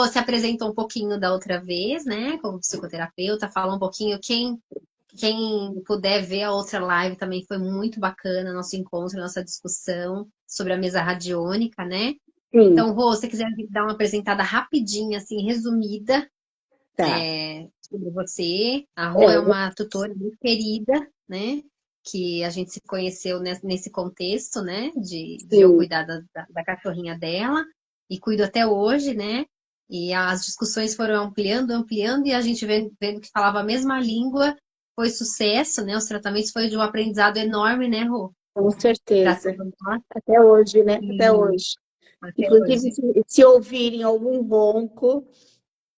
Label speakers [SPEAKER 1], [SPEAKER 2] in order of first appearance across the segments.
[SPEAKER 1] se apresentou um pouquinho da outra vez, né? Como psicoterapeuta, falou um pouquinho. Quem puder ver a outra live também foi muito bacana, nosso encontro, nossa discussão sobre a mesa radiônica, né?
[SPEAKER 2] Sim,
[SPEAKER 1] Então, Rô, se você quiser dar uma apresentada rapidinha, assim, resumida,
[SPEAKER 2] tá.
[SPEAKER 1] sobre você. A Rô é
[SPEAKER 2] É,
[SPEAKER 1] uma tutora muito querida, né? Que a gente se conheceu nesse contexto, né? De eu
[SPEAKER 2] sim.
[SPEAKER 1] cuidar da cachorrinha dela. E cuido até hoje, né? E as discussões foram ampliando, ampliando, e a gente vendo que falava a mesma língua, foi sucesso, né? Os tratamentos foi de um aprendizado enorme, né, Rô?
[SPEAKER 2] Com
[SPEAKER 1] Para
[SPEAKER 2] certeza.
[SPEAKER 1] todos nós.
[SPEAKER 2] Até hoje, né? Até
[SPEAKER 1] E
[SPEAKER 2] hoje.
[SPEAKER 1] até
[SPEAKER 2] Inclusive,
[SPEAKER 1] hoje.
[SPEAKER 2] se ouvirem algum ronco,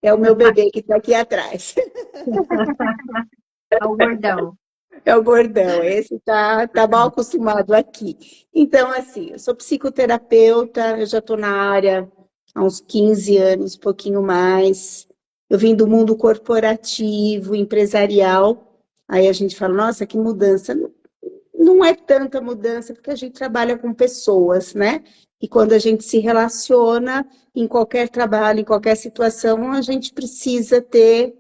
[SPEAKER 2] é o meu bebê que está aqui atrás.
[SPEAKER 1] É o gordão.
[SPEAKER 2] É o gordão, esse tá mal acostumado aqui. Então, assim, eu sou psicoterapeuta, eu já estou na área há uns 15 anos, um pouquinho mais. Eu vim do mundo corporativo, empresarial. Aí a gente fala, nossa, que mudança. Não é tanta mudança, porque a gente trabalha com pessoas, né? E quando a gente se relaciona em qualquer trabalho, em qualquer situação, a gente precisa ter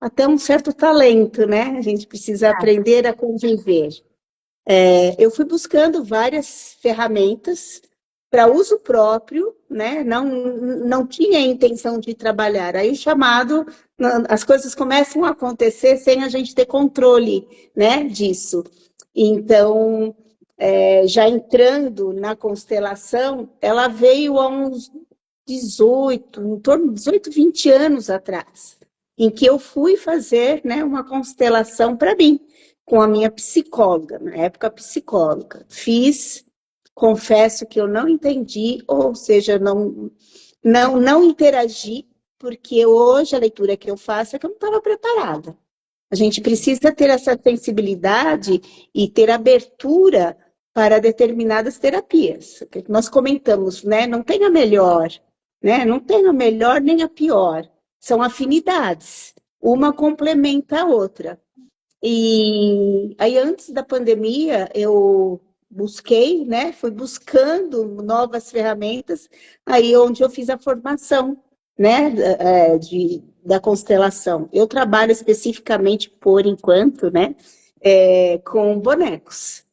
[SPEAKER 2] até um certo talento, né? A gente precisa aprender a conviver. Eu fui buscando várias ferramentas para uso próprio, né? Não tinha a intenção de trabalhar. Aí o chamado, as coisas começam a acontecer sem a gente ter controle, né, disso. Então, já entrando na constelação, ela veio há uns 18, em torno de 18, 20 anos atrás, em que eu fui fazer, né, uma constelação para mim com a minha psicóloga, na época psicóloga. Fiz, confesso que eu não entendi, ou seja, não interagi, porque hoje a leitura que eu faço é que eu não estava preparada. A gente precisa ter essa sensibilidade e ter abertura para determinadas terapias. Que nós comentamos, né? Não tem a melhor, né? Não tem a melhor nem a pior. São afinidades. Uma complementa a outra. E aí, antes da pandemia, eu busquei, né? Fui buscando novas ferramentas, aí onde eu fiz a formação, né? Da constelação. Eu trabalho especificamente, por enquanto, né? Com bonecos,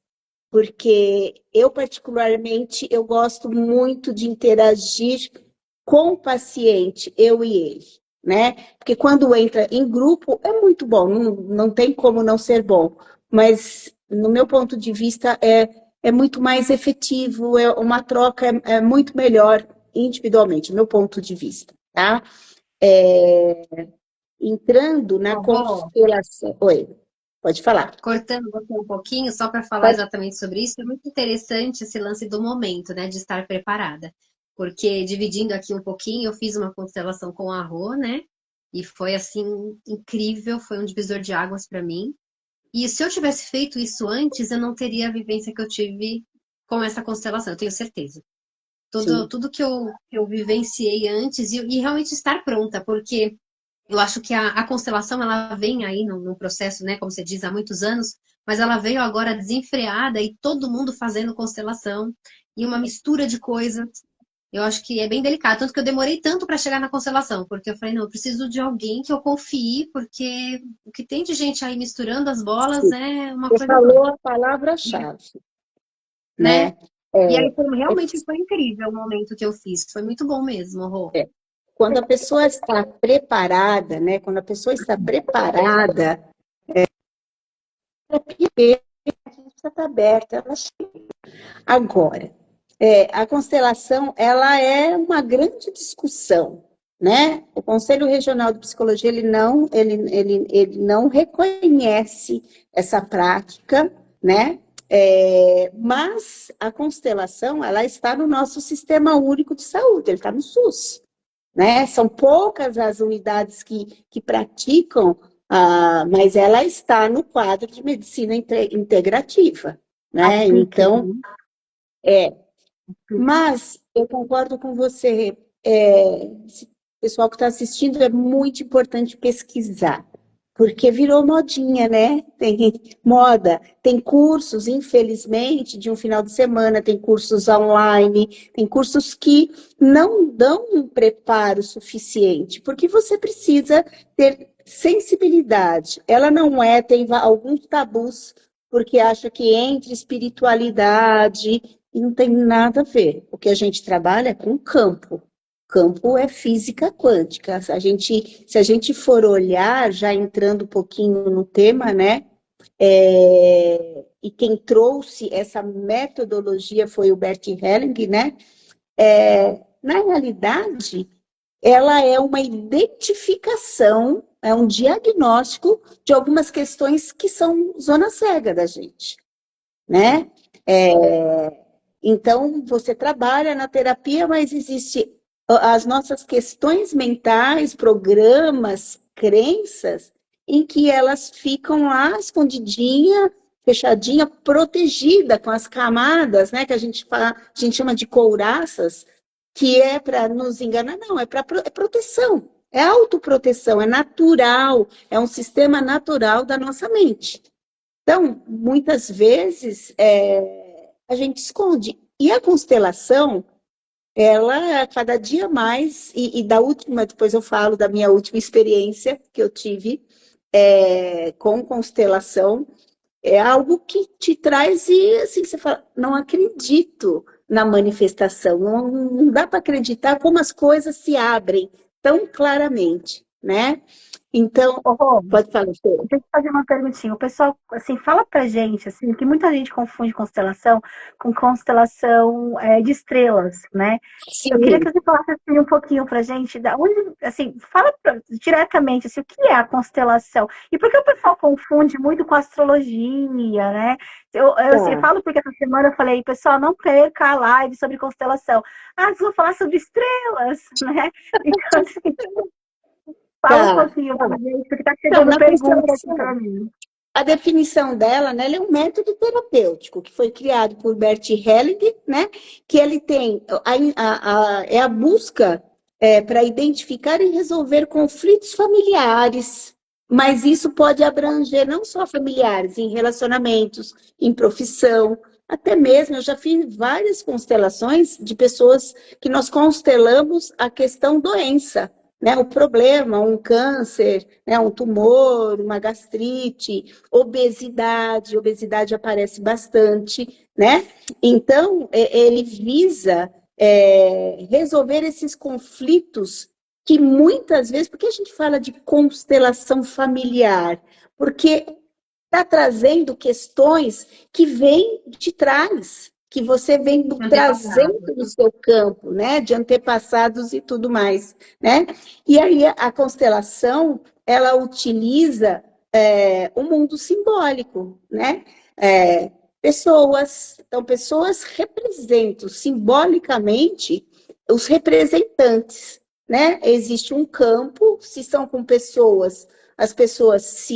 [SPEAKER 2] porque eu, particularmente, eu gosto muito de interagir com o paciente, eu e ele, né? Porque quando entra em grupo é muito bom, não tem como não ser bom, mas no meu ponto de vista é muito mais efetivo, uma troca é muito melhor individualmente, meu ponto de vista, tá? Entrando na
[SPEAKER 1] Rô,
[SPEAKER 2] constelação. Oi, pode falar.
[SPEAKER 1] cortando você um pouquinho, só para falar
[SPEAKER 2] Pode.
[SPEAKER 1] exatamente sobre isso, é muito interessante esse lance do momento, né, de estar preparada. Porque, dividindo aqui um pouquinho, eu fiz uma constelação com a Rô, né, e foi, assim, incrível, foi um divisor de águas para mim. E se eu tivesse feito isso antes, eu não teria a vivência que eu tive com essa constelação, eu tenho certeza.
[SPEAKER 2] Sim,
[SPEAKER 1] Tudo que eu vivenciei antes e realmente estar pronta, porque eu acho que a constelação ela vem aí no processo, né, como você diz, há muitos anos, mas ela veio agora desenfreada e todo mundo fazendo constelação e uma mistura de coisas. Eu acho que é bem delicado, tanto que eu demorei tanto para chegar na constelação, porque eu falei, não, eu preciso de alguém que eu confie, porque o que tem de gente aí misturando as bolas
[SPEAKER 2] sim.
[SPEAKER 1] é uma
[SPEAKER 2] Você
[SPEAKER 1] coisa
[SPEAKER 2] falou
[SPEAKER 1] doida,
[SPEAKER 2] a palavra-chave,
[SPEAKER 1] né?
[SPEAKER 2] né?
[SPEAKER 1] E
[SPEAKER 2] É,
[SPEAKER 1] aí realmente foi incrível o momento que eu fiz, foi muito bom mesmo, Rô.
[SPEAKER 2] quando a pessoa está preparada, né? Quando a pessoa está preparada, a gente precisa estar aberta. Ela chega. Agora, a constelação, ela é uma grande discussão, né? O Conselho Regional de Psicologia, ele não reconhece essa prática, né? Mas a constelação, ela está no nosso Sistema Único de Saúde, ele está no SUS. Né? São poucas as unidades que praticam, mas ela está no quadro de medicina integrativa, né? Então, mas eu concordo com você, o pessoal que está assistindo é muito importante pesquisar, porque virou modinha, né? Tem moda, tem cursos, infelizmente, de um final de semana, tem cursos online, tem cursos que não dão um preparo suficiente, porque você precisa ter sensibilidade. Ela não é, tem alguns tabus, porque acha que entre espiritualidade e não tem nada a ver. O que a gente trabalha é com o campo. Campo é física quântica. Se a gente for olhar, já entrando um pouquinho no tema, né? E quem trouxe essa metodologia foi o Bert Helling, né? Na realidade, ela é uma identificação, é um diagnóstico de algumas questões que são zona cega da gente, né? Então, você trabalha na terapia, mas existe as nossas questões mentais, programas, crenças, em que elas ficam lá escondidinha, fechadinha, protegida com as camadas, né, que a gente chama de couraças, que é para nos enganar, não, é para proteção, é autoproteção, é natural, é um sistema natural da nossa mente. Então, muitas vezes, a gente esconde. E a constelação, ela, cada dia mais, e da última, depois eu falo da minha última experiência que eu tive com constelação, é algo que te traz e, assim, você fala, não acredito na manifestação, não dá para acreditar como as coisas se abrem tão claramente, né? Então,
[SPEAKER 3] Rô,
[SPEAKER 2] pode falar, Fê.
[SPEAKER 3] deixa eu fazer uma perguntinha. O pessoal, assim, fala pra gente, assim, que muita gente confunde constelação com constelação de estrelas, né? Eu queria
[SPEAKER 2] Sim.
[SPEAKER 3] que você falasse assim, um pouquinho pra gente, da onde, assim, diretamente assim, o que é a constelação? E por que o pessoal confunde muito com astrologia, né? Eu
[SPEAKER 2] Tá.
[SPEAKER 3] falo porque essa semana eu falei, pessoal, não perca a live sobre constelação. Ah, vocês vão falar sobre estrelas, né? Então, assim, fala um
[SPEAKER 2] Tá.
[SPEAKER 3] pouquinho pra gente, porque tá
[SPEAKER 2] Então,
[SPEAKER 3] chegando
[SPEAKER 2] na
[SPEAKER 3] pergunta aqui
[SPEAKER 2] constelação,
[SPEAKER 3] pra mim.
[SPEAKER 2] a definição dela, né, ele é um método terapêutico que foi criado por Bert Helling, né, que ele tem é a busca para identificar e resolver conflitos familiares, mas isso pode abranger não só familiares, em relacionamentos, em profissão, até mesmo eu já fiz várias constelações de pessoas que nós constelamos a questão doença, né, o problema, um câncer, né, um tumor, uma gastrite, obesidade aparece bastante, né? Então, ele visa resolver esses conflitos que muitas vezes, porque a gente fala de constelação familiar, porque está trazendo questões que vêm de trás, que você vem trazendo no seu campo, né, de antepassados e tudo mais, né? E aí a constelação, ela utiliza o mundo simbólico, né? Então pessoas representam simbolicamente os representantes, né? Existe um campo, se são com pessoas, as pessoas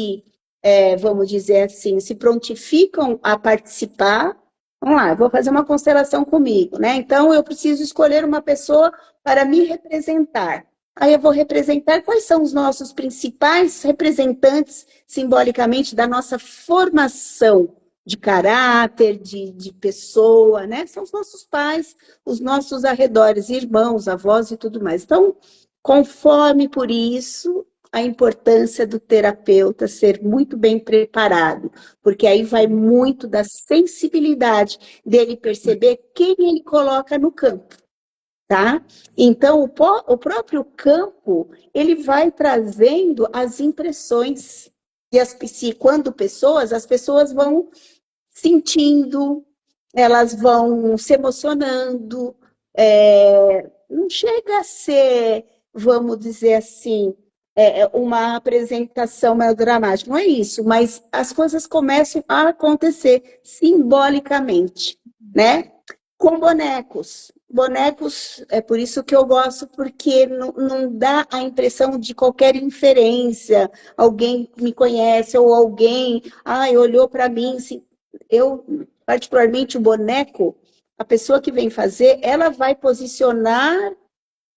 [SPEAKER 2] vamos dizer assim, se prontificam a participar. Vamos lá, eu vou fazer uma constelação comigo, né? Então, eu preciso escolher uma pessoa para me representar. Aí eu vou representar quais são os nossos principais representantes, simbolicamente, da nossa formação de caráter, de pessoa, né? São os nossos pais, os nossos arredores, irmãos, avós e tudo mais. Então, conforme por isso, a importância do terapeuta ser muito bem preparado, porque aí vai muito da sensibilidade dele perceber quem ele coloca no campo, tá? Então, o próprio campo, ele vai trazendo as impressões, quando as pessoas vão sentindo, elas vão se emocionando, não chega a ser, vamos dizer assim, uma apresentação melodramática, não é isso, mas as coisas começam a acontecer simbolicamente, né? Com bonecos. Bonecos, é por isso que eu gosto, porque não dá a impressão de qualquer inferência, alguém me conhece, ou alguém, olhou para mim, assim, eu, particularmente, o boneco, a pessoa que vem fazer, ela vai posicionar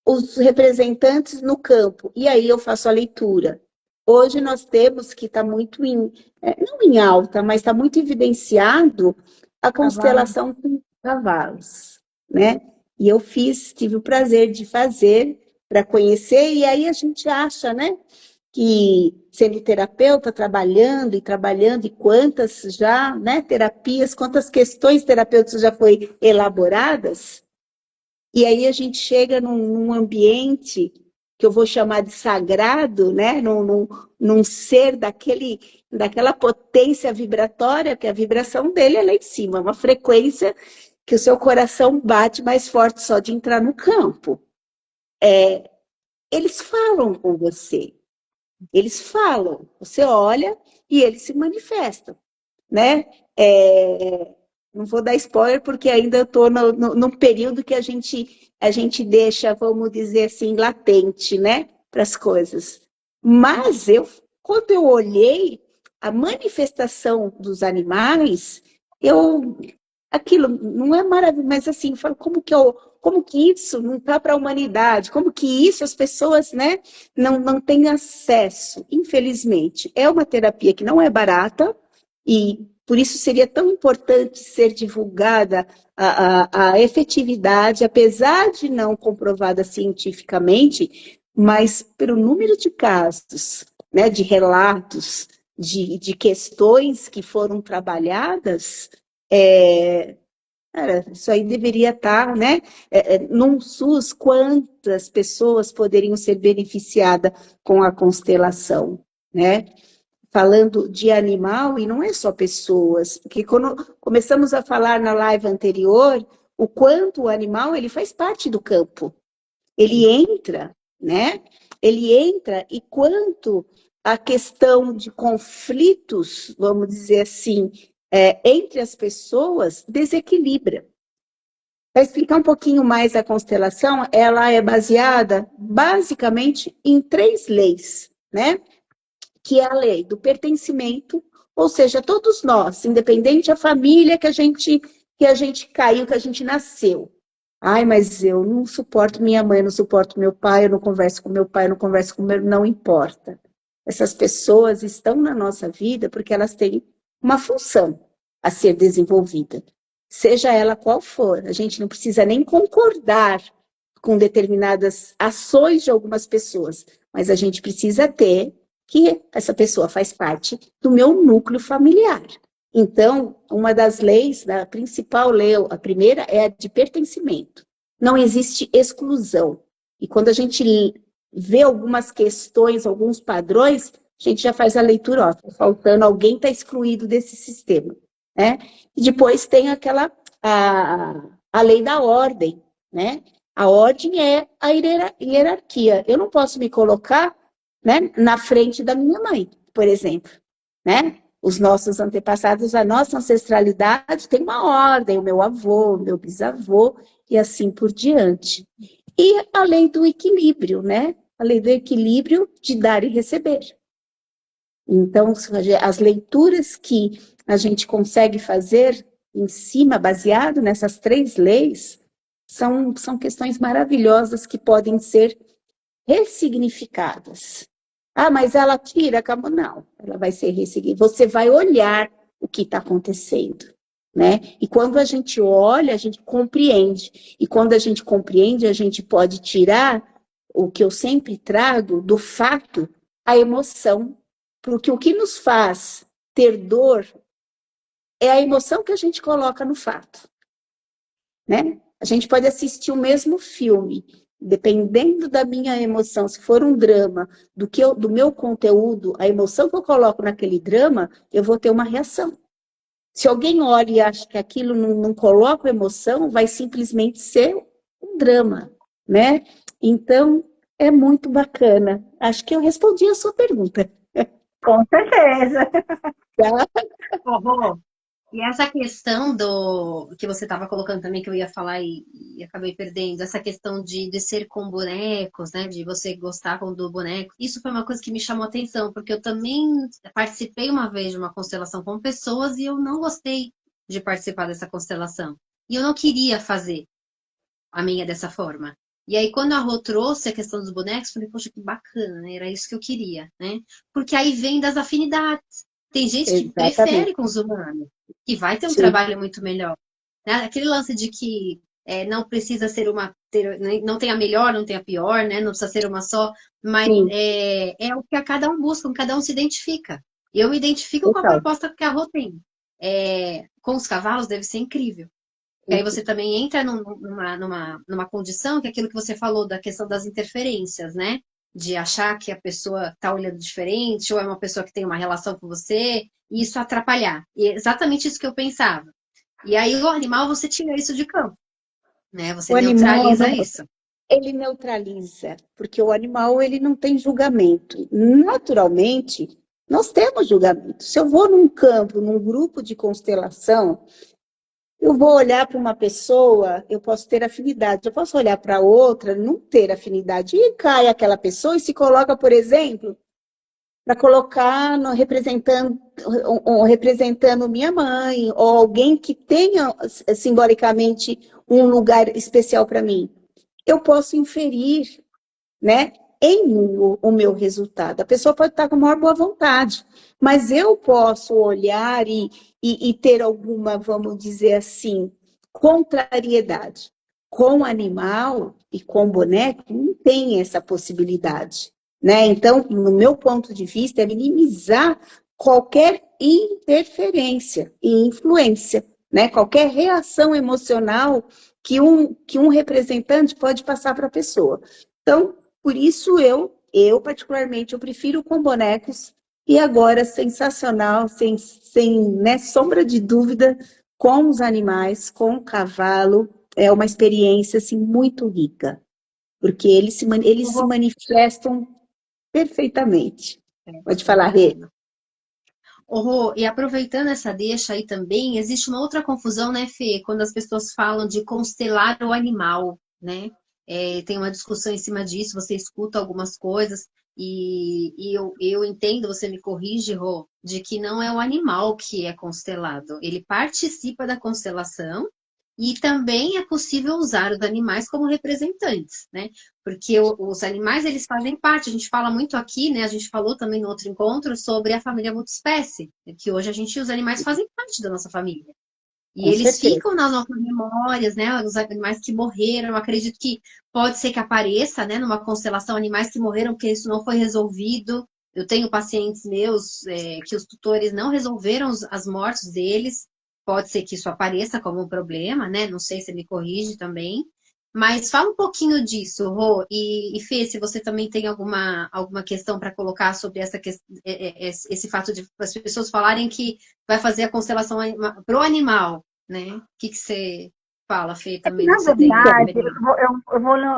[SPEAKER 2] os representantes no campo. E aí eu faço a leitura. Hoje nós temos que está muito não em alta, mas está muito evidenciado a
[SPEAKER 3] Cavalo.
[SPEAKER 2] constelação com cavalos, né? E eu tive o prazer de fazer para conhecer, e aí a gente acha, né, que sendo terapeuta, trabalhando, e quantas já, né, terapias, quantas questões terapêuticas já foi elaboradas, e aí a gente chega num ambiente que eu vou chamar de sagrado, né? Num ser daquela potência vibratória, que a vibração dele é lá em cima, uma frequência que o seu coração bate mais forte só de entrar no campo. Eles falam com você, eles falam, você olha e eles se manifestam, né? Não vou dar spoiler porque ainda estou num período que a gente deixa, vamos dizer assim, latente, né, para as coisas. Mas quando eu olhei a manifestação dos animais, aquilo não é maravilhoso, mas assim, eu falo, como que isso não está para a humanidade? Como que isso as pessoas, né, não têm acesso? Infelizmente, é uma terapia que não é barata, e por isso seria tão importante ser divulgada a efetividade, apesar de não comprovada cientificamente, mas pelo número de casos, né, de relatos, de questões que foram trabalhadas, cara, isso aí deveria estar, né? Num SUS, quantas pessoas poderiam ser beneficiadas com a constelação, né? Falando de animal, e não é só pessoas, porque quando começamos a falar na live anterior, o quanto o animal ele faz parte do campo. Ele entra, né? Ele entra e quanto a questão de conflitos, vamos dizer assim, entre as pessoas, desequilibra. Para explicar um pouquinho mais a constelação, ela é baseada basicamente em 3 leis, né? Que é a lei do pertencimento, ou seja, todos nós, independente da família que a gente caiu, que a gente nasceu. Ai, mas eu não suporto minha mãe, eu não suporto meu pai, eu não converso com meu pai, eu não converso com meu... Não importa. Essas pessoas estão na nossa vida porque elas têm uma função a ser desenvolvida. Seja ela qual for. A gente não precisa nem concordar com determinadas ações de algumas pessoas, mas a gente precisa ter que essa pessoa faz parte do meu núcleo familiar. Então, uma das leis, da principal lei, a primeira é a de pertencimento. Não existe exclusão. E quando a gente vê algumas questões, alguns padrões, a gente já faz a leitura, ó, tá faltando, alguém está excluído desse sistema, né? E depois tem a lei da ordem, né? A ordem é a hierarquia. Eu não posso me colocar, né, na frente da minha mãe, por exemplo, né? Os nossos antepassados, a nossa ancestralidade tem uma ordem, o meu avô, o meu bisavô, e assim por diante. E a lei do equilíbrio, né? A lei do equilíbrio de dar e receber. Então, as leituras que a gente consegue fazer em cima, baseado nessas 3 leis, são questões maravilhosas que podem ser ressignificadas. Ah, mas ela tira, acabou. Não, ela vai ser ressignificada. Você vai olhar o que está acontecendo, né? E quando a gente olha, a gente compreende. E quando a gente compreende, a gente pode tirar o que eu sempre trago do fato, a emoção. Porque o que nos faz ter dor é a emoção que a gente coloca no fato, né? A gente pode assistir o mesmo filme, dependendo da minha emoção, se for um drama, do meu conteúdo, a emoção que eu coloco naquele drama, eu vou ter uma reação. Se alguém olha e acha que aquilo não coloca emoção, vai simplesmente ser um drama, né? Então, é muito bacana. Acho que eu respondi a sua pergunta.
[SPEAKER 3] Com certeza.
[SPEAKER 2] Tá?
[SPEAKER 1] Rô, e essa questão do que você estava colocando também, que eu ia falar e acabei perdendo, essa questão de ser com bonecos, né? De você gostar do boneco, isso foi uma coisa que me chamou a atenção, porque eu também participei uma vez de uma constelação com pessoas e eu não gostei de participar dessa constelação. E eu não queria fazer a minha dessa forma. E aí, quando a Rô trouxe a questão dos bonecos, eu falei, poxa, que bacana, né? Era isso que eu queria, né? Porque aí vem das afinidades. Tem gente que
[SPEAKER 2] Exatamente.
[SPEAKER 1] prefere com os humanos, que vai ter um
[SPEAKER 2] Sim,
[SPEAKER 1] trabalho muito melhor. Né? Aquele lance de que não precisa ser não tem a melhor, não tem a pior, né? Não precisa ser uma só, mas
[SPEAKER 2] sim,
[SPEAKER 1] é o que a cada um busca, cada um se identifica. E eu me identifico com a
[SPEAKER 2] total.
[SPEAKER 1] proposta que a Rô tem. Com os cavalos deve ser incrível. E aí você também entra numa condição que é aquilo que você falou da questão das interferências, né? De achar que a pessoa está olhando diferente, ou é uma pessoa que tem uma relação com você, e isso atrapalhar. E é exatamente isso que eu pensava. E aí o animal você tira isso de campo, né? Você
[SPEAKER 2] O animal,
[SPEAKER 1] neutraliza isso.
[SPEAKER 2] ele neutraliza, porque o animal ele não tem julgamento. Naturalmente, nós temos julgamento. Se eu vou num campo, num grupo de constelação, eu vou olhar para uma pessoa, eu posso ter afinidade. Eu posso olhar para outra, não ter afinidade. E cai aquela pessoa e se coloca, por exemplo, para colocar no, representando minha mãe, ou alguém que tenha simbolicamente um lugar especial para mim. Eu posso inferir, né, em o meu resultado. A pessoa pode estar com a maior boa vontade, mas eu posso olhar e ter alguma, vamos dizer assim, contrariedade. Com animal e com boneco, não tem essa possibilidade, né? Então, no meu ponto de vista, é minimizar qualquer interferência e influência, né? Qualquer reação emocional que um representante pode passar para a pessoa. Então, por isso eu particularmente, eu prefiro com bonecos e agora sensacional, sem né, sombra de dúvida, com os animais, com o cavalo, é uma experiência assim, muito rica, porque eles se manifestam perfeitamente. Pode falar, Rê.
[SPEAKER 1] Ô, Rô, e aproveitando essa deixa aí também, existe uma outra confusão, né, Fê? Quando as pessoas falam de constelar o animal, né? Tem uma discussão em cima disso, você escuta algumas coisas, e eu entendo, você me corrige, Rô, de que não é o animal que é constelado. Ele participa da constelação e também é possível usar os animais como representantes, né? Porque os animais, eles fazem parte, a gente fala muito aqui, né? A gente falou também no outro encontro sobre a família multiespécie, que hoje os animais fazem parte da nossa família. E
[SPEAKER 2] Com
[SPEAKER 1] eles
[SPEAKER 2] certeza.
[SPEAKER 1] ficam nas nossas memórias, né? Os animais que morreram, eu acredito que pode ser que apareça, né? Numa constelação, animais que morreram, porque isso não foi resolvido. Eu tenho pacientes meus que os tutores não resolveram as mortes deles. Pode ser que isso apareça como um problema, né? Não sei se me corrige também. Mas fala um pouquinho disso, Rô. E Fê, se você também tem alguma questão para colocar sobre esse fato de as pessoas falarem que vai fazer a constelação para o animal, né? O que você fala, Fê,
[SPEAKER 3] É que,
[SPEAKER 1] também,
[SPEAKER 3] na
[SPEAKER 1] do que você tem de
[SPEAKER 3] verdade,
[SPEAKER 1] experiência?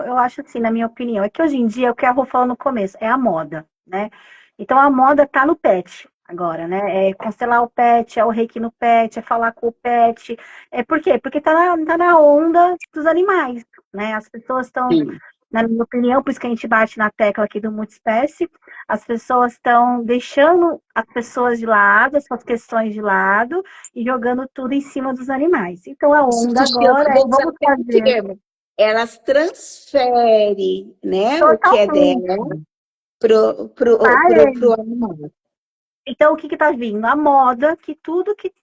[SPEAKER 3] eu acho assim, na minha opinião, é que hoje em dia, o que a Rô falou no começo, é a moda, né? Então, a moda tá no pet agora, né? É constelar o pet, é o reiki no pet, é falar com o pet. Por quê? Porque tá na onda dos animais, né? As pessoas estão,
[SPEAKER 2] Sim.
[SPEAKER 3] na minha opinião, por isso que a gente bate na tecla aqui do multiespécie, as pessoas estão deixando as pessoas de lado, as suas questões de lado, e jogando tudo em cima dos animais. Então, a
[SPEAKER 2] Isso
[SPEAKER 3] onda
[SPEAKER 2] se chama,
[SPEAKER 3] agora é
[SPEAKER 2] vou usar
[SPEAKER 3] vamos
[SPEAKER 2] até um
[SPEAKER 3] fazer
[SPEAKER 2] termo, elas transferem, né, o que é
[SPEAKER 3] totalmente.
[SPEAKER 2] dela pro animal.
[SPEAKER 3] Então, o que está vindo? A moda, que tudo que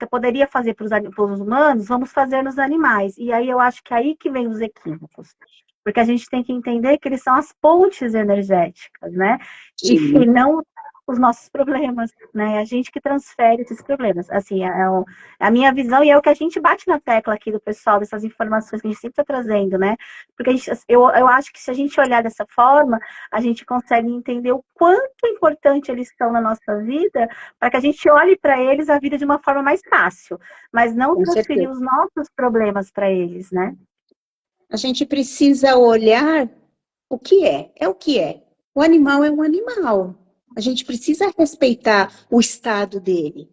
[SPEAKER 3] poderia fazer para os humanos, vamos fazer nos animais. E aí eu acho que é aí que vem os equívocos. Porque a gente tem que entender que eles são as pontes energéticas, né? E
[SPEAKER 2] Sim.
[SPEAKER 3] não os nossos problemas, né? A gente que transfere esses problemas. Assim, é a minha visão e é o que a gente bate na tecla aqui do pessoal, dessas informações que a gente sempre está trazendo, né? Porque eu acho que se a gente olhar dessa forma, a gente consegue entender o quanto importante eles são na nossa vida, para que a gente olhe para eles a vida de uma forma mais fácil, mas não
[SPEAKER 2] Com
[SPEAKER 3] transferir
[SPEAKER 2] certeza.
[SPEAKER 3] os nossos problemas para eles, né?
[SPEAKER 2] A gente precisa olhar o que é. É o que é. O animal é um animal. A gente precisa respeitar o estado dele.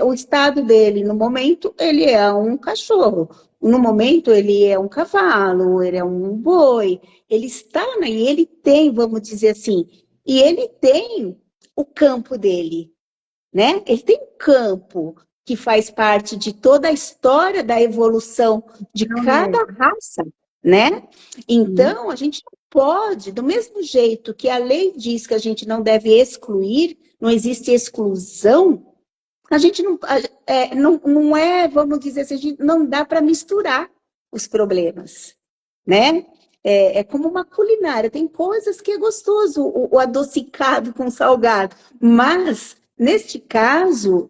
[SPEAKER 2] O estado dele, no momento, ele é um cachorro. No momento, ele é um cavalo, ele é um boi. Ele está, e ele tem, vamos dizer assim, e ele tem o campo dele, né? Ele tem um campo que faz parte de toda a história da evolução de
[SPEAKER 3] Não
[SPEAKER 2] cada
[SPEAKER 3] mesmo.
[SPEAKER 2] raça, né? Então, a gente não pode, do mesmo jeito que a lei diz que a gente não deve excluir, não existe exclusão, a gente não é, vamos dizer assim, a gente não dá para misturar os problemas, né? É como uma culinária, tem coisas que é gostoso, o adocicado com salgado, mas, neste caso,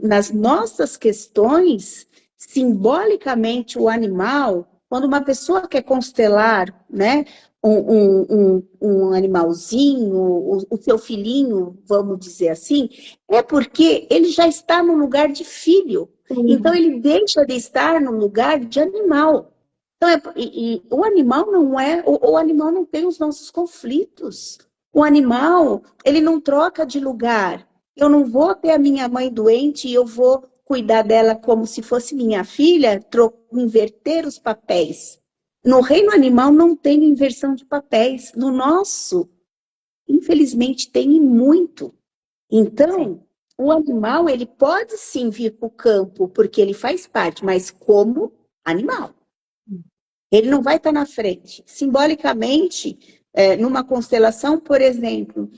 [SPEAKER 2] nas nossas questões, simbolicamente o animal, quando uma pessoa quer constelar, né, um animalzinho, o seu filhinho, vamos dizer assim, é porque ele já está no lugar de filho. Então, ele deixa de estar no lugar de animal. Então, o animal não é, o animal não tem os nossos conflitos. O animal, ele não troca de lugar. Eu não vou ter a minha mãe doente e eu vou cuidar dela como se fosse minha filha, inverter os papéis. No reino animal não tem inversão de papéis. No nosso, infelizmente, tem e muito. Então, o animal, ele pode sim vir para o campo, porque ele faz parte, mas como animal. Ele não vai estar na frente. Simbolicamente, numa constelação, por exemplo,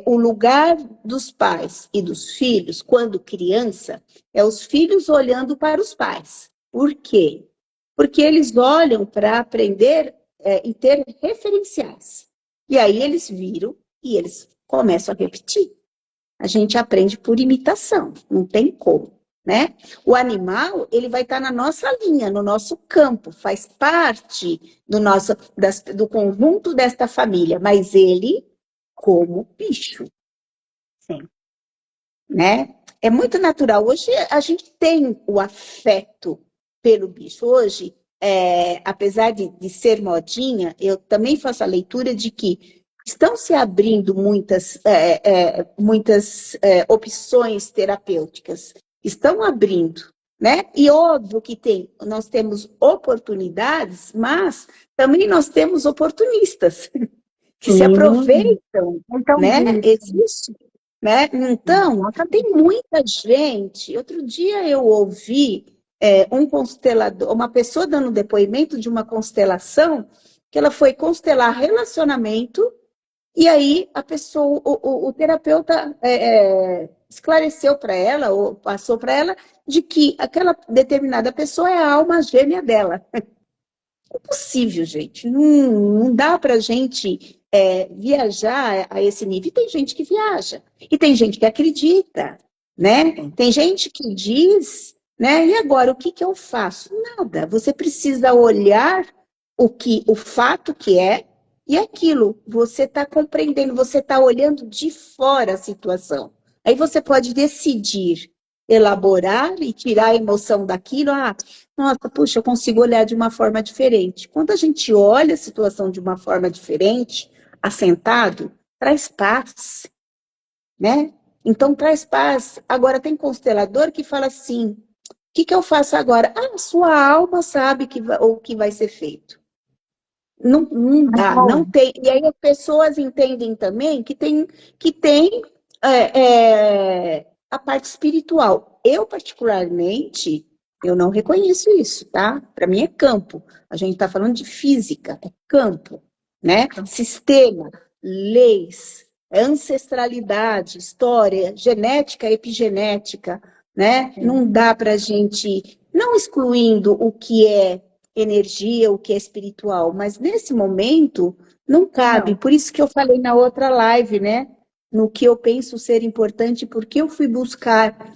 [SPEAKER 2] o lugar dos pais e dos filhos, quando criança, é os filhos olhando para os pais. Por quê? Porque eles olham para aprender e ter referenciais. E aí eles viram e eles começam a repetir. A gente aprende por imitação, não tem como, né? O animal, ele vai estar na nossa linha, no nosso campo, faz parte do conjunto desta família, mas ele como bicho.
[SPEAKER 3] Sim.
[SPEAKER 2] Né? É muito natural. Hoje a gente tem o afeto pelo bicho. Hoje, apesar de ser modinha, eu também faço a leitura de que estão se abrindo muitas opções terapêuticas. Estão abrindo, né? E óbvio que nós temos oportunidades, mas também nós temos oportunistas que se aproveitam,
[SPEAKER 3] então,
[SPEAKER 2] né? Existe. Né? Então, tem muita gente. Outro dia eu ouvi um constelador, uma pessoa dando depoimento de uma constelação, que ela foi constelar relacionamento, e aí a pessoa, o terapeuta esclareceu para ela, ou passou para ela, de que aquela determinada pessoa é a alma gêmea dela. É impossível, gente. Não dá para a gente viajar a esse nível. E tem gente que viaja. E tem gente que acredita, né? Tem gente que diz, né? E agora, o que eu faço? Nada. Você precisa olhar o fato que é e aquilo. Você está compreendendo, você está olhando de fora a situação. Aí você pode decidir elaborar e tirar a emoção daquilo. Nossa, puxa, eu consigo olhar de uma forma diferente. Quando a gente olha a situação de uma forma diferente, assentado, traz paz, né? Então, traz paz. Agora, tem constelador que fala assim, o que eu faço agora? Sua alma sabe o que vai ser feito. Não dá, não tem. E aí as pessoas entendem também que tem a parte espiritual. Eu, particularmente, eu não reconheço isso, tá? Para mim é campo. A gente está falando de física, é campo, né? Sistema, leis, ancestralidade, história, genética, epigenética, né? Não dá para a gente, não excluindo o que é energia, o que é espiritual, mas nesse momento não cabe. Não. Por isso que eu falei na outra live, né? No que eu penso ser importante, porque eu fui buscar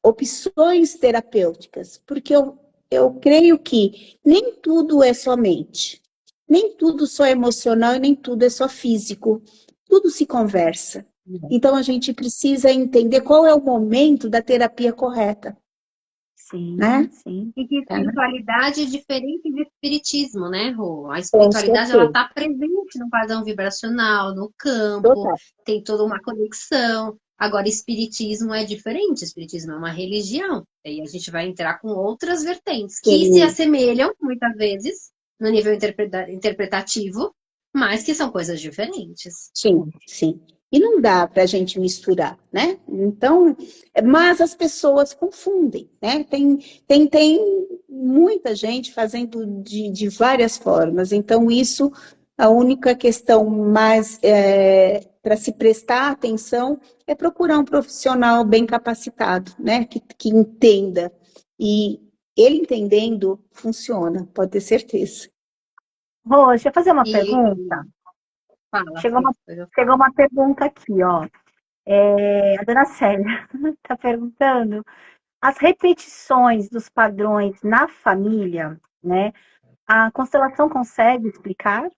[SPEAKER 2] opções terapêuticas, porque eu creio que nem tudo é só mente, nem tudo só é emocional e nem tudo é só físico, tudo se conversa. Então a gente precisa entender qual é o momento da terapia correta.
[SPEAKER 3] Sim,
[SPEAKER 2] né?
[SPEAKER 3] Sim.
[SPEAKER 1] E que espiritualidade é diferente de espiritismo, né, Rô? A espiritualidade, ela está presente no padrão vibracional, no campo, tem toda uma conexão. Agora, espiritismo é diferente, espiritismo é uma religião. E a gente vai entrar com outras vertentes, que se assemelham, muitas vezes, no nível interpretativo, mas que são coisas diferentes.
[SPEAKER 2] Sim, sim. E não dá para a gente misturar, né? Então, mas as pessoas confundem, né? Tem muita gente fazendo de várias formas. Então, isso, a única questão mais para se prestar atenção é procurar um profissional bem capacitado, né? Que entenda. E ele entendendo, funciona, pode ter certeza.
[SPEAKER 3] Rô, deixa eu fazer uma
[SPEAKER 1] E
[SPEAKER 3] pergunta.
[SPEAKER 1] fala,
[SPEAKER 3] Chegou
[SPEAKER 1] Fê,
[SPEAKER 3] uma,
[SPEAKER 1] depois eu
[SPEAKER 3] chegou
[SPEAKER 1] falo.
[SPEAKER 3] uma pergunta aqui, ó. A dona Célia está perguntando, as repetições dos padrões na família, né? A constelação consegue explicar?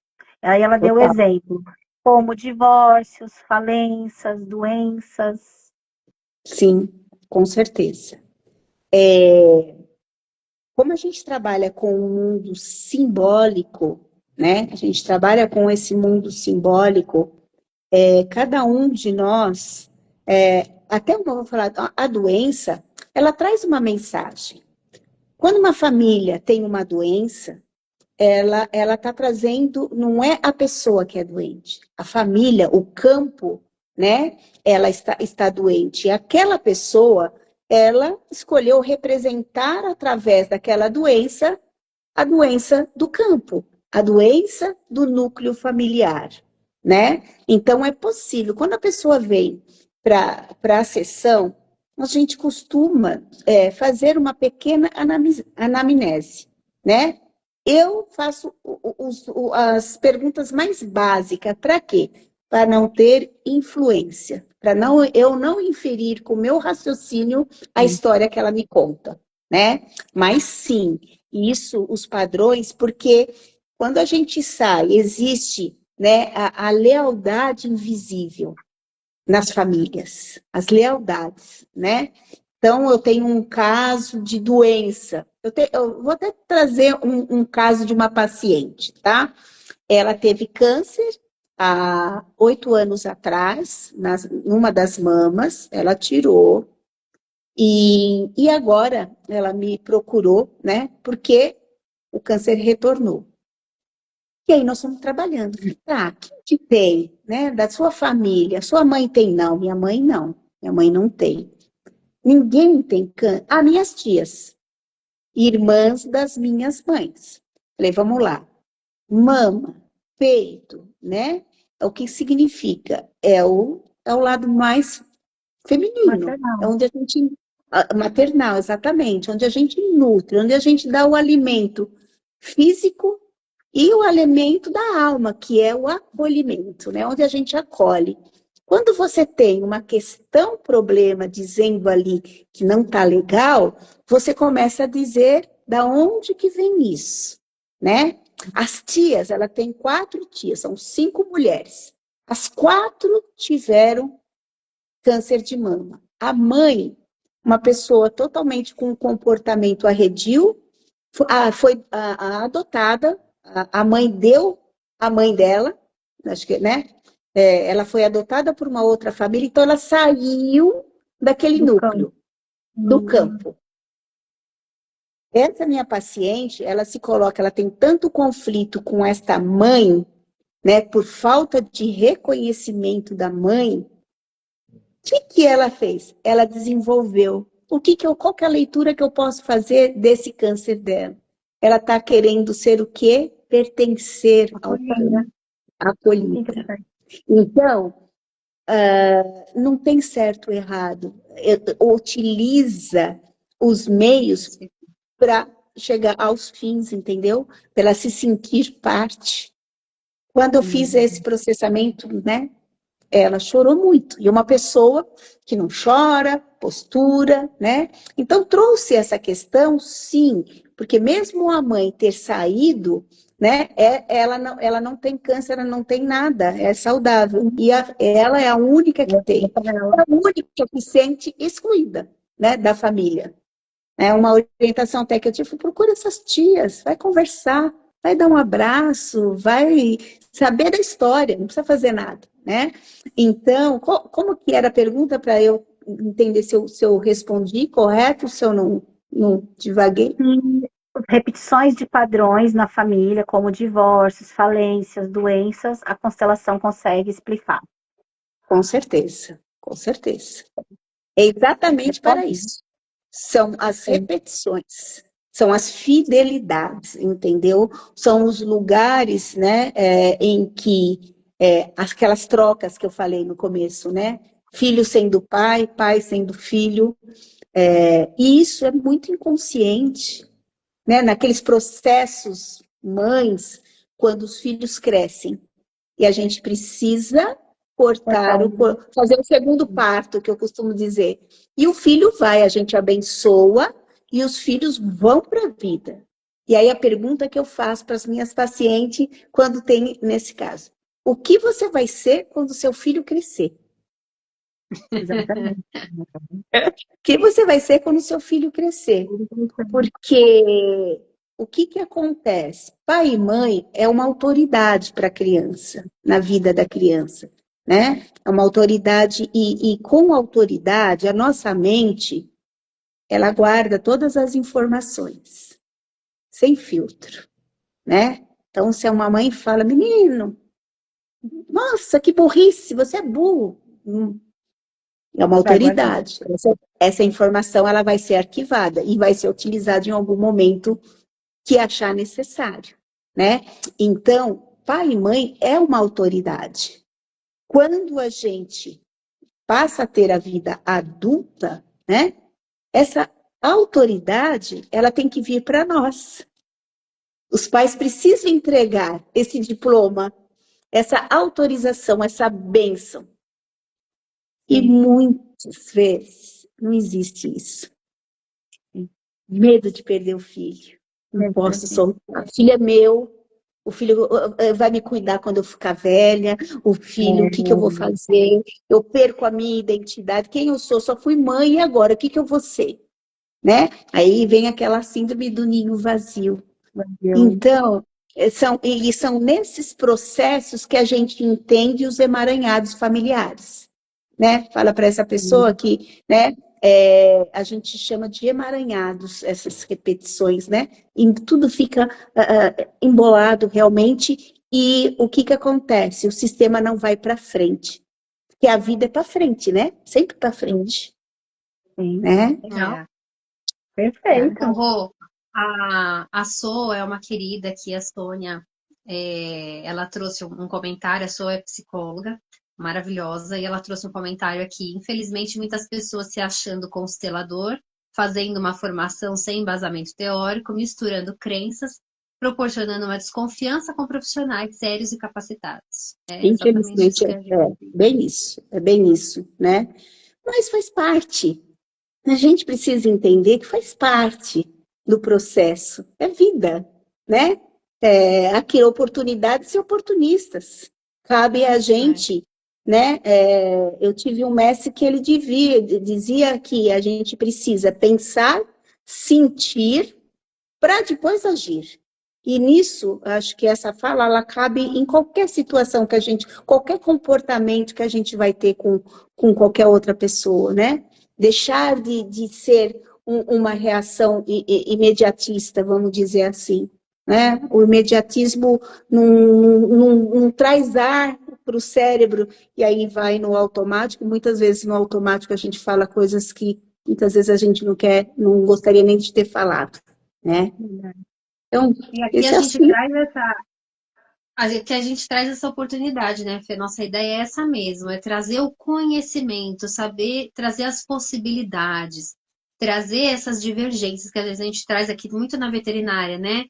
[SPEAKER 3] Aí ela deu
[SPEAKER 2] Total.
[SPEAKER 3] exemplo, como divórcios, falências, doenças.
[SPEAKER 2] Sim, com certeza. Como a gente trabalha com o mundo simbólico, né? A gente trabalha com esse mundo simbólico, cada um de nós, até eu vou falar, a doença, ela traz uma mensagem. Quando uma família tem uma doença, ela está trazendo, não é a pessoa que é doente, a família, o campo, né? Ela está doente. E aquela pessoa, ela escolheu representar através daquela doença, a doença do campo, a doença do núcleo familiar, né? Então é possível. Quando a pessoa vem para a sessão, a gente costuma fazer uma pequena anamnese, né? Eu faço as perguntas mais básicas. Para quê? Para não ter influência, para eu não inferir com o meu raciocínio a história que ela me conta, né? Mas sim, isso, os padrões, porque quando a gente sai, existe, né, a lealdade invisível nas famílias, as lealdades, né? Então, eu tenho um caso de doença. Eu vou até trazer um caso de uma paciente, tá? Ela teve câncer há 8 anos atrás, numa das mamas, ela tirou, e agora ela me procurou, né? Porque o câncer retornou. E aí nós estamos trabalhando. Ah, quem que tem, né? Da sua família? Sua mãe tem? Não, minha mãe não. Minha mãe não tem. Ninguém tem câncer. Ah, minhas tias, irmãs das minhas mães. Falei, vamos lá. Mama, peito, né? O que significa? É o lado mais feminino. É
[SPEAKER 3] Maternal.
[SPEAKER 2] onde a gente. Maternal, exatamente. Onde a gente nutre, onde a gente dá o alimento físico e o alimento da alma, que é o acolhimento, né? Onde a gente acolhe. Quando você tem uma questão, problema, dizendo ali que não está legal, você começa a dizer da onde que vem isso, né? As tias, ela tem 4 tias, são 5 mulheres. As 4 tiveram câncer de mama. A mãe, uma pessoa totalmente com um comportamento arredio, foi adotada, a mãe deu a mãe dela, acho que, né? Ela foi adotada por uma outra família, então ela saiu daquele
[SPEAKER 3] Do campo.
[SPEAKER 2] núcleo, do campo. Essa minha paciente, ela se coloca, ela tem tanto conflito com esta mãe, né, por falta de reconhecimento da mãe. O que ela fez? Ela desenvolveu. Qual que é a leitura que eu posso fazer desse câncer dela? Ela está querendo ser o quê? Pertencer ao
[SPEAKER 3] Acolhida.
[SPEAKER 2] campo, acolhida.
[SPEAKER 3] Interessante.
[SPEAKER 2] Então, não tem certo ou errado. Utiliza os meios para chegar aos fins, entendeu? Para ela se sentir parte. Quando eu fiz esse processamento, né? Ela chorou muito. E uma pessoa que não chora, postura, né? Então, trouxe essa questão, sim, porque mesmo a mãe ter saído, né? Ela não tem câncer, ela não tem nada, é saudável. E ela é a única que tem. É a única que se sente excluída, né? Da família. Uma orientação até que eu tive, procura essas tias, vai conversar, vai dar um abraço, vai saber da história, não precisa fazer nada, né? Então, como que era a pergunta para eu entender se eu respondi correto, se eu não divaguei?
[SPEAKER 3] Sim, repetições de padrões na família, como divórcios, falências, doenças, a constelação consegue explicar.
[SPEAKER 2] Com certeza, com certeza. É exatamente para isso. São as repetições, são as fidelidades, entendeu? São os lugares, né, em que aquelas trocas que eu falei no começo, né? Filho sendo pai, pai sendo filho, e isso é muito inconsciente, né? Naqueles processos, mães, quando os filhos crescem. E a gente precisa fazer o segundo parto, que eu costumo dizer. E o filho vai, a gente abençoa, e os filhos vão para a vida. E aí a pergunta que eu faço para as minhas pacientes, quando tem nesse caso: o que você vai ser quando seu filho crescer?
[SPEAKER 3] Exatamente.
[SPEAKER 2] O que você vai ser quando seu filho crescer? Porque o que acontece? Pai e mãe é uma autoridade para a criança, na vida da criança, né? É uma autoridade, e com autoridade, a nossa mente, ela guarda todas as informações, sem filtro, né? Então, se uma mãe fala, menino, nossa, que burrice, você é burro. É uma autoridade. Essa informação, ela vai ser arquivada e vai ser utilizada em algum momento que achar necessário, né? Então, pai e mãe é uma autoridade. Quando a gente passa a ter a vida adulta, né? Essa autoridade, ela tem que vir para nós. Os pais precisam entregar esse diploma, essa autorização, essa bênção. E muitas vezes não existe isso. Medo de perder o filho. Não posso soltar. O filho é meu, o filho vai me cuidar quando eu ficar velha, o filho, o que eu vou fazer? Eu perco a minha identidade, quem eu sou? Só fui mãe e agora, o que eu vou ser? Né? Aí vem aquela síndrome do ninho vazio. Então, são nesses processos que a gente entende os emaranhados familiares. Né? Fala para essa pessoa que, né, a gente chama de emaranhados essas repetições, né? E tudo fica embolado realmente. E o que acontece? O sistema não vai para frente. Porque a vida é para frente, né? Sempre para frente.
[SPEAKER 3] Sim.
[SPEAKER 2] Né?
[SPEAKER 3] Legal. Perfeito.
[SPEAKER 1] Então, Rô, a Sô é uma querida aqui, a Sônia. Ela trouxe um comentário, a Sô é psicóloga, maravilhosa, e ela trouxe um comentário aqui. Infelizmente, muitas pessoas se achando constelador, fazendo uma formação sem embasamento teórico, misturando crenças, proporcionando uma desconfiança com profissionais sérios e capacitados. É exatamente isso
[SPEAKER 2] Infelizmente,
[SPEAKER 1] que a gente...
[SPEAKER 2] é bem isso, né? Mas faz parte. A gente precisa entender que faz parte do processo. É vida, né? Aqui, oportunidades e oportunistas. Cabe a gente, né? Eu tive um mestre que ele dizia que a gente precisa pensar, sentir, para depois agir. E nisso, acho que essa fala, ela cabe em qualquer situação que a gente, qualquer comportamento que a gente vai ter com qualquer outra pessoa, né? Deixar de ser uma reação imediatista, vamos dizer assim, né? O imediatismo não traz ar para o cérebro e aí vai no automático. Muitas vezes no automático a gente fala coisas que muitas vezes a gente não gostaria nem de ter falado, né? Então,
[SPEAKER 1] E aqui a gente traz essa oportunidade, né, Fê? Nossa ideia é essa mesmo, é trazer o conhecimento, saber trazer as possibilidades, trazer essas divergências que às vezes a gente traz aqui muito na veterinária, né?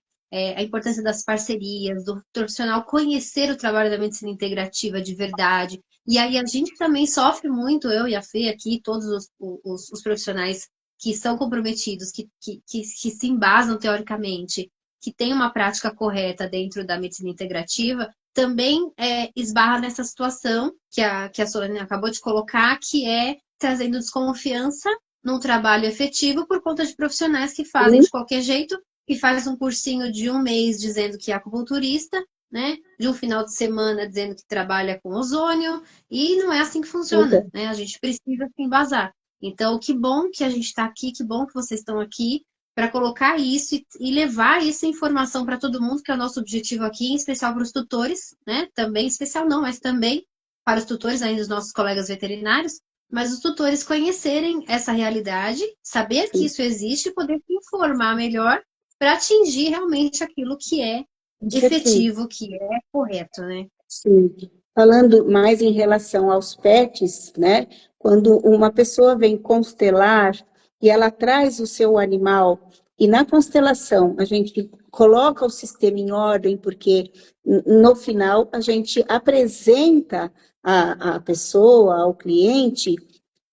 [SPEAKER 1] A importância das parcerias, do profissional conhecer o trabalho da medicina integrativa de verdade. E aí a gente também sofre muito, eu e a Fê aqui, todos os profissionais que são comprometidos, que se embasam teoricamente, que tem uma prática correta dentro da medicina integrativa, também esbarra nessa situação que a Solane acabou de colocar, que é trazendo desconfiança num trabalho efetivo por conta de profissionais que fazem de qualquer jeito e faz um cursinho de 1 mês dizendo que é acupunturista, né? De um final de semana dizendo que trabalha com ozônio, e não é assim que funciona, né? A gente precisa se embasar. Então, que bom que a gente está aqui, que bom que vocês estão aqui, para colocar isso e levar essa informação para todo mundo, que é o nosso objetivo aqui, em especial para os tutores, né? Também, especial não, mas também para os tutores, ainda os nossos colegas veterinários, mas os tutores conhecerem essa realidade, saber que isso existe e poder se informar melhor para atingir realmente aquilo que é
[SPEAKER 2] Com certeza.
[SPEAKER 1] efetivo, que é correto, né?
[SPEAKER 2] Sim. Falando mais em relação aos pets, né? Quando uma pessoa vem constelar e ela traz o seu animal, e na constelação a gente coloca o sistema em ordem, porque no final a gente apresenta à pessoa, ao cliente,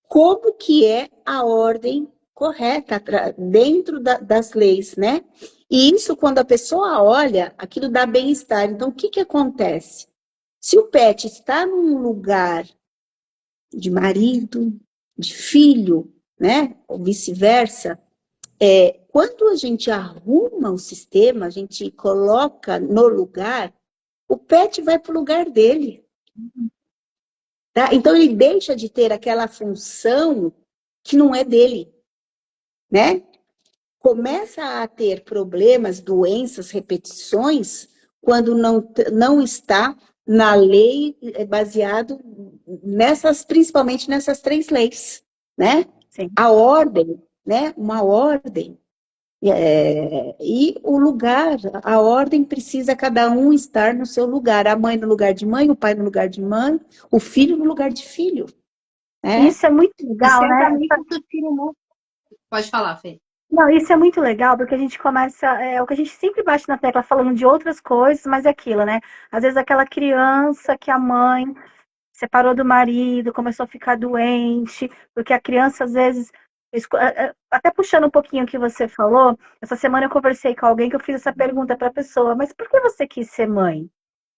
[SPEAKER 2] como que é a ordem correta dentro das leis, né? E isso, quando a pessoa olha, aquilo dá bem-estar. Então, o que que acontece? Se o pet está num lugar de marido, de filho, né? Ou vice-versa, quando a gente arruma o sistema, a gente coloca no lugar, o pet vai para o lugar dele. Tá? Então, ele deixa de ter aquela função que não é dele, né? Começa a ter problemas, doenças, repetições, quando não está na lei baseado nessas, principalmente nessas 3 leis, né?
[SPEAKER 3] Sim.
[SPEAKER 2] A ordem, né? Uma ordem. E o lugar, a ordem precisa cada um estar no seu lugar. A mãe no lugar de mãe, o pai no lugar de mãe, o filho no lugar de filho, né?
[SPEAKER 3] Isso é muito
[SPEAKER 1] E
[SPEAKER 3] legal, né?
[SPEAKER 1] certamente isso tira um... Pode falar, Fê.
[SPEAKER 3] Não, isso é muito legal, porque a gente começa, o que a gente sempre bate na tecla falando de outras coisas, mas é aquilo, né? Às vezes aquela criança que a mãe separou do marido, começou a ficar doente, porque a criança às vezes, até puxando um pouquinho o que você falou, essa semana eu conversei com alguém que eu fiz essa pergunta para a pessoa, mas por que você quis ser mãe?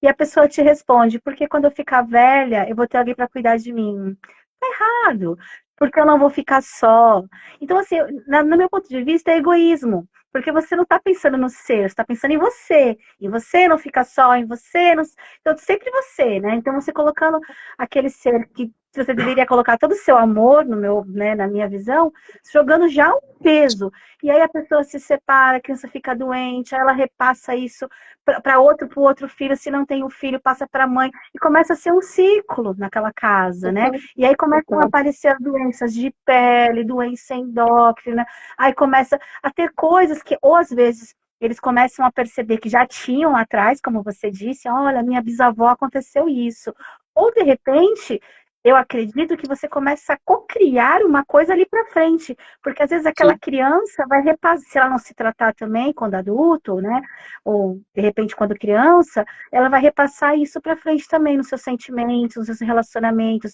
[SPEAKER 3] E a pessoa te responde, porque quando eu ficar velha, eu vou ter alguém para cuidar de mim. Tá errado, porque eu não vou ficar só. Então, assim, no meu ponto de vista, é egoísmo. Porque você não está pensando no ser, você está pensando em você. E você não fica só, em você. Não... Então, sempre você, né? Então, você colocando aquele ser que você deveria colocar todo o seu amor, no meu, né, na minha visão, jogando já um peso. E aí a pessoa se separa, a criança fica doente, aí ela repassa isso para o outro filho, se não tem um filho, passa para a mãe, e começa a ser um ciclo naquela casa, né? E aí começam a aparecer doenças de pele, doença endócrina, aí começa a ter coisas que, ou às vezes, eles começam a perceber que já tinham lá atrás, como você disse, olha, minha bisavó aconteceu isso. Ou, de repente, eu acredito que você começa a cocriar uma coisa ali para frente, porque às vezes aquela criança vai repassar, se ela não se tratar também quando adulto, né, ou de repente quando criança, ela vai repassar isso para frente também nos seus sentimentos, nos seus relacionamentos.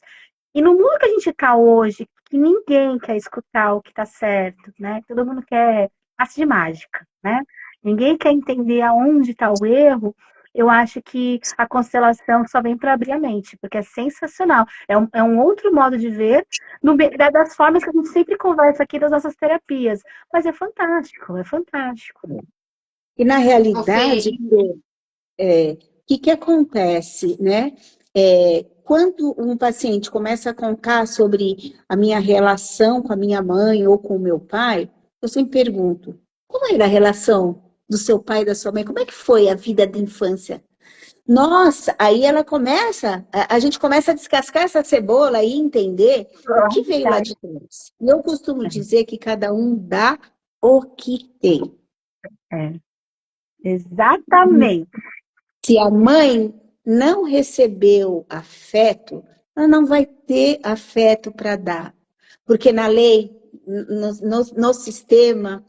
[SPEAKER 3] E no mundo que a gente está hoje, que ninguém quer escutar o que está certo, né? Todo mundo quer passe de mágica, né? Ninguém quer entender aonde está o erro. Eu acho que a constelação só vem para abrir a mente, porque é sensacional. É um outro modo de ver, das formas que a gente sempre conversa aqui das nossas terapias. Mas é fantástico, é fantástico.
[SPEAKER 2] E na
[SPEAKER 1] Ô, Fê,
[SPEAKER 2] realidade, o que acontece, né? Quando um paciente começa a contar sobre a minha relação com a minha mãe ou com o meu pai, eu sempre pergunto, como era a relação do seu pai e da sua mãe? Como é que foi a vida da infância? Nossa, aí ela começa, a gente começa a descascar essa cebola e entender o que veio lá de trás. E eu costumo dizer que cada um dá o que tem.
[SPEAKER 3] Exatamente.
[SPEAKER 2] Se a mãe não recebeu afeto, ela não vai ter afeto para dar. Porque na lei, no sistema,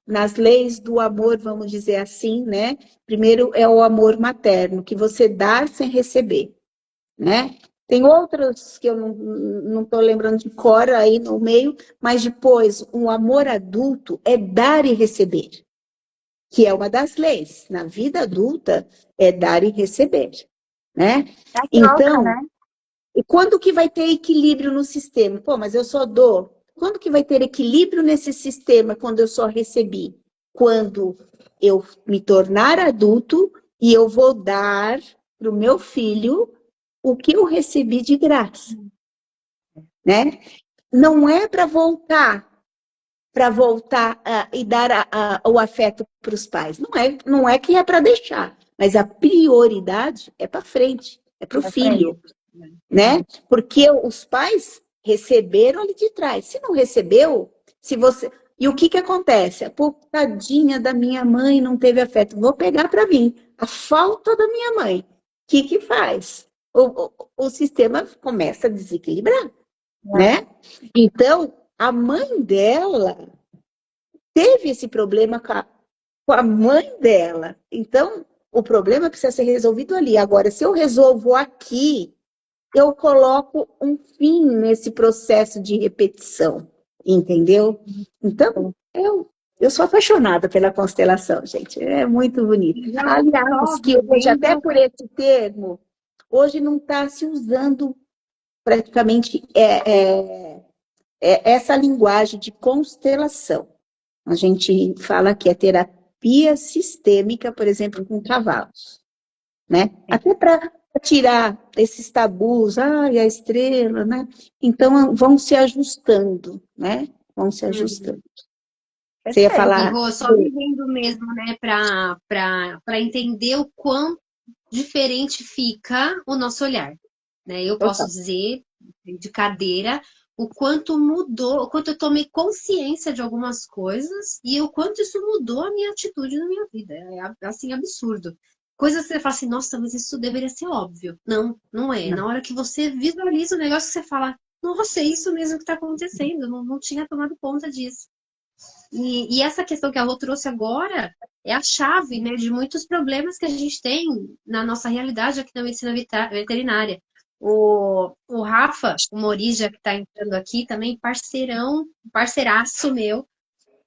[SPEAKER 2] nas leis do amor, vamos dizer assim, né? Primeiro é o amor materno, que você dá sem receber, né? Tem outros que eu não estou lembrando de cor aí no meio, mas depois, um amor adulto é dar e receber, que é uma das leis. Na vida adulta, é dar e receber, né?
[SPEAKER 3] É a troca,
[SPEAKER 2] Então,
[SPEAKER 3] né?
[SPEAKER 2] e quando que vai ter equilíbrio no sistema? Pô, mas eu só dou. Quando que vai ter equilíbrio nesse sistema quando eu só recebi? Quando eu me tornar adulto e eu vou dar para o meu filho o que eu recebi de graça, né? Não é para voltar e dar o afeto para os pais. Não é que é para deixar, mas a prioridade é para frente. é para o filho, né? Porque os pais receberam ali de trás. Se não recebeu, se você... E o que que acontece? Pô, tadinha da minha mãe, não teve afeto. Vou pegar para mim. A falta da minha mãe. O que que faz? O sistema começa a desequilibrar, né? Então, a mãe dela teve esse problema com a mãe dela. Então, o problema precisa ser resolvido ali. Agora, se eu resolvo aqui, eu coloco um fim nesse processo de repetição, entendeu? Então, eu sou apaixonada pela constelação, gente. É muito bonito. Aliás, que hoje, até por esse termo, hoje não está se usando praticamente essa linguagem de constelação. A gente fala que é terapia sistêmica, por exemplo, com cavalos, né? Até para tirar esses tabus, e a estrela, né? Então, vão se ajustando, né? Vão se ajustando. Você ia falar...
[SPEAKER 1] Rô, só vivendo mesmo, né, para entender o quão diferente fica o nosso olhar, né? Eu posso dizer, de cadeira, o quanto mudou, o quanto eu tomei consciência de algumas coisas e o quanto isso mudou a minha atitude na minha vida. É, assim, absurdo. Coisas que você fala assim, nossa, mas isso deveria ser óbvio. Não, não é. Na hora que você visualiza o negócio, você fala, nossa, é isso mesmo que está acontecendo. Não tinha tomado conta disso. E essa questão que a Rô trouxe agora é a chave, né, de muitos problemas que a gente tem na nossa realidade aqui na medicina veterinária. O Rafa, o Morija, que está entrando aqui, também parceiraço meu,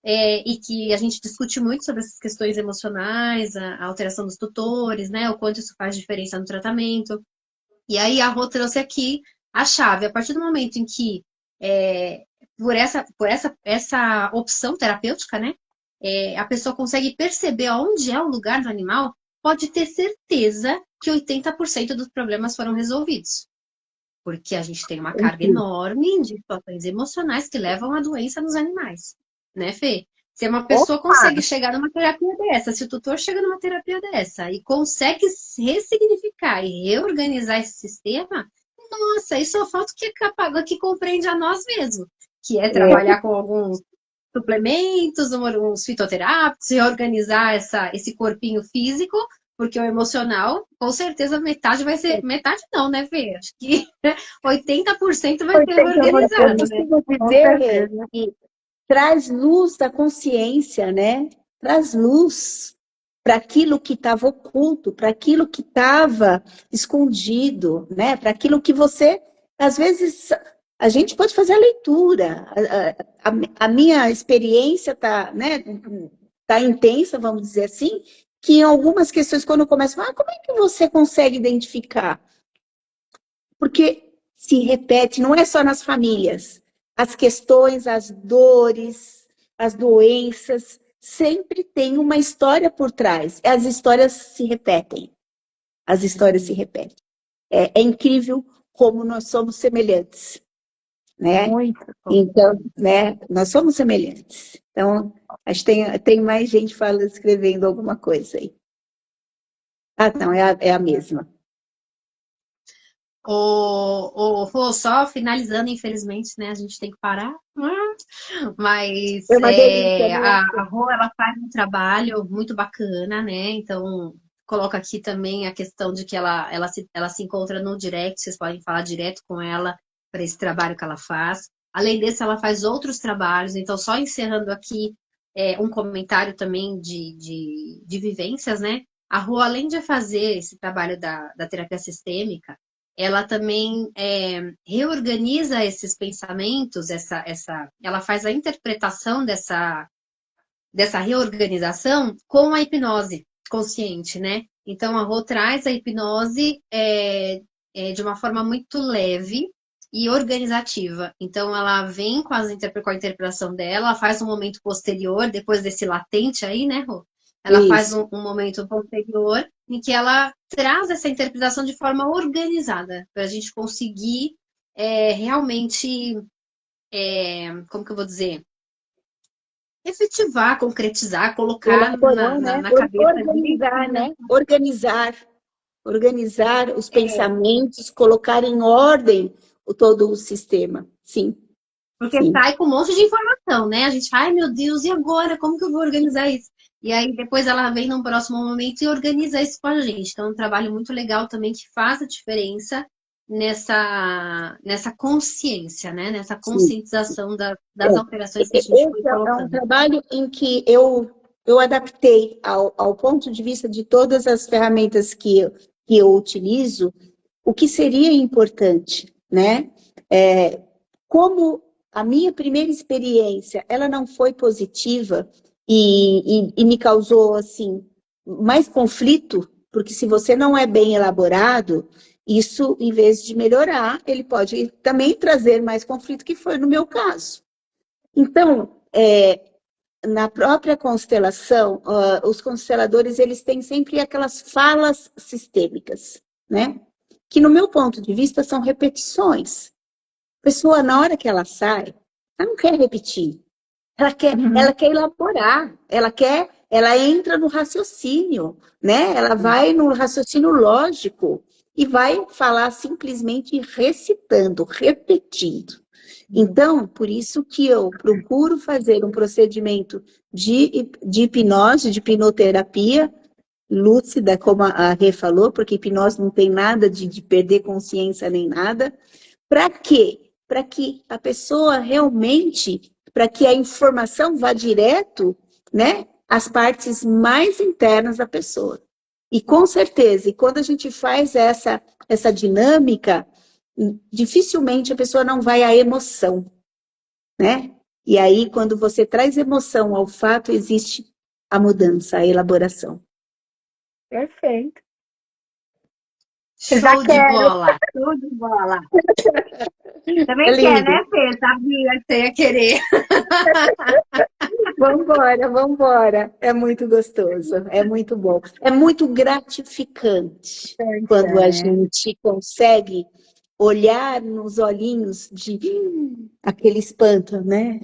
[SPEAKER 1] e que a gente discute muito sobre essas questões emocionais, a alteração dos tutores, né, o quanto isso faz diferença no tratamento. E aí a Rô trouxe aqui a chave. A partir do momento em que por essa opção terapêutica, né? A pessoa consegue perceber onde é o lugar do animal, pode ter certeza que 80% dos problemas foram resolvidos. Porque a gente tem uma carga enorme de situações emocionais que levam à doença nos animais. Né, Fê? Se uma pessoa consegue chegar numa terapia dessa, se o tutor chega numa terapia dessa e consegue ressignificar e reorganizar esse sistema, nossa, isso só falta que compreende a nós mesmos, que é trabalhar com alguns suplementos, uns fitoterápicos, reorganizar esse corpinho físico, porque o emocional, com certeza, metade vai ser... Metade não, né, Fê? Acho que 80% vai ser organizado, né?
[SPEAKER 2] Dizer que traz luz da consciência, né? Traz luz para aquilo que estava oculto, para aquilo que estava escondido, né? Para aquilo que você, às vezes, a gente pode fazer a leitura. A minha experiência está, né, tá intensa, vamos dizer assim, que em algumas questões, quando eu começo, como é que você consegue identificar? Porque se repete, não é só nas famílias. As questões, as dores, as doenças, sempre tem uma história por trás. As histórias se repetem. As histórias se repetem. É incrível como nós somos semelhantes, né?
[SPEAKER 3] Muito.
[SPEAKER 2] Então, né, nós somos semelhantes. Então, acho que tem mais gente escrevendo alguma coisa aí. Não, é a mesma.
[SPEAKER 1] Só finalizando, infelizmente, né? A gente tem que parar. Mas
[SPEAKER 2] É uma delícia, né?
[SPEAKER 1] a Rô, ela faz um trabalho muito bacana, né? Então, coloca aqui também a questão de que ela se encontra no direct, vocês podem falar direto com ela para esse trabalho que ela faz. Além desse, ela faz outros trabalhos. Então, só encerrando aqui um comentário também de vivências, né? A Rô, além de fazer esse trabalho da terapia sistêmica, ela também reorganiza esses pensamentos, ela faz a interpretação dessa reorganização com a hipnose consciente, né? Então, a Rô traz a hipnose de uma forma muito leve e organizativa. Então, ela vem com a interpretação dela, ela faz um momento posterior, depois desse latente aí, né, Rô? Ela faz um momento posterior em que ela traz essa interpretação de forma organizada, para a gente conseguir realmente, como que eu vou dizer? Efetivar, concretizar, colocar na cabeça.
[SPEAKER 2] Organizar, né? Organizar. organizar os pensamentos, colocar em ordem todo o sistema. Sim.
[SPEAKER 1] Porque sai com um monte de informação, né? A gente, ai meu Deus, e agora? Como que eu vou organizar isso? E aí depois ela vem num próximo momento e organiza isso com a gente. Então é um trabalho muito legal também que faz a diferença nessa consciência, né? Nessa conscientização das alterações que a gente foi colocando.
[SPEAKER 2] É um trabalho em que eu adaptei ao ponto de vista de todas as ferramentas que eu utilizo, o que seria importante, né? Como a minha primeira experiência, ela não foi positiva e me causou, assim, mais conflito, porque se você não é bem elaborado, isso, em vez de melhorar, ele pode também trazer mais conflito, que foi no meu caso. Então, na própria constelação, os consteladores, eles têm sempre aquelas falas sistêmicas, né? Que, no meu ponto de vista, são repetições. A pessoa, na hora que ela sai, ela não quer repetir. Ela quer elaborar, ela entra no raciocínio, né? Ela vai no raciocínio lógico e vai falar simplesmente recitando, repetindo. Então, por isso que eu procuro fazer um procedimento de hipnose, de hipnoterapia lúcida, como a Rê falou, porque hipnose não tem nada de perder consciência nem nada. Para quê? Para que a pessoa realmente, para que a informação vá direto, né, às partes mais internas da pessoa. E com certeza, e quando a gente faz essa dinâmica, dificilmente a pessoa não vai à emoção, né? E aí, quando você traz emoção ao fato, existe a mudança, a elaboração.
[SPEAKER 3] Perfeito.
[SPEAKER 1] Show de bola! Show de bola! Também quer, né, Fê? Sabia que você ia querer.
[SPEAKER 2] Vambora. É muito gostoso, é muito bom. É muito gratificante quando a gente consegue olhar nos olhinhos de aquele espanto, né?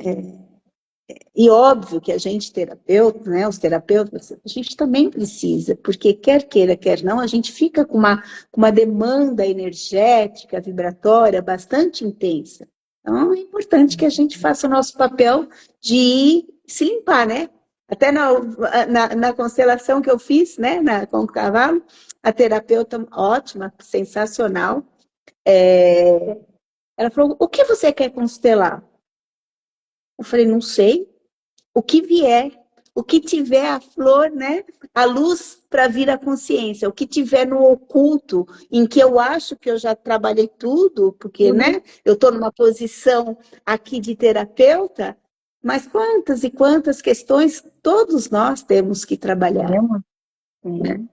[SPEAKER 2] E óbvio que a gente, terapeuta, né, os terapeutas, a gente também precisa, porque quer queira, quer não, a gente fica com uma demanda energética, vibratória bastante intensa. Então, é importante que a gente faça o nosso papel de se limpar, né? Até na constelação que eu fiz, né, com o cavalo, a terapeuta ótima, sensacional, ela falou, o que você quer constelar? Eu falei, não sei. O que vier, o que tiver a flor, né? A luz para vir a consciência, o que tiver no oculto, em que eu acho que eu já trabalhei tudo, porque, né? Eu estou numa posição aqui de terapeuta, mas quantas e quantas questões todos nós temos que trabalhar. Né?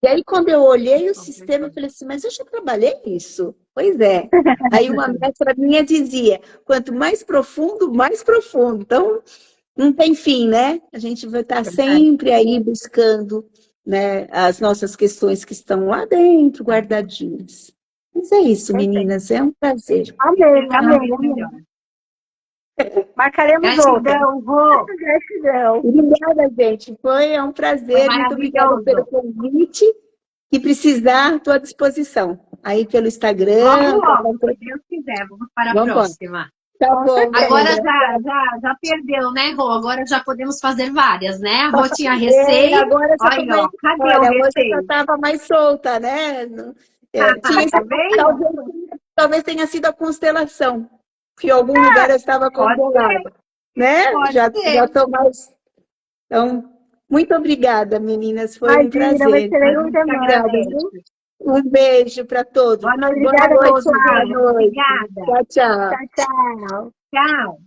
[SPEAKER 2] E aí, quando eu olhei o sistema, eu falei assim, mas eu já trabalhei isso. Pois é. Aí uma mestra minha dizia, quanto mais profundo, mais profundo. Então, não tem fim, né? A gente vai estar sempre aí buscando, né, as nossas questões que estão lá dentro, guardadinhas. Mas é isso, meninas, é um prazer.
[SPEAKER 3] Amém. Marcaremos outra.
[SPEAKER 2] Gratidão. Obrigada, gente. É um prazer. Muito obrigada pelo convite. E precisar, estou à disposição. Aí pelo Instagram.
[SPEAKER 1] Vamos, se Deus quiser. Vamos para a próxima.
[SPEAKER 2] Tá bom.
[SPEAKER 1] Agora já perdeu, né, Rô? Agora já podemos fazer várias, né? A Rô tinha receio.
[SPEAKER 2] Agora já
[SPEAKER 1] olha, ó, cadê o receio?
[SPEAKER 2] Hoje já estava mais solta, né? Talvez tenha sido a constelação. Que em algum lugar eu estava controlada. Né? Já estou mais... Então, muito obrigada, meninas. Foi um prazer. Um beijo para todos.
[SPEAKER 1] Boa noite.
[SPEAKER 2] Boa noite.
[SPEAKER 1] Obrigada.
[SPEAKER 2] Tchau.
[SPEAKER 1] Tchau.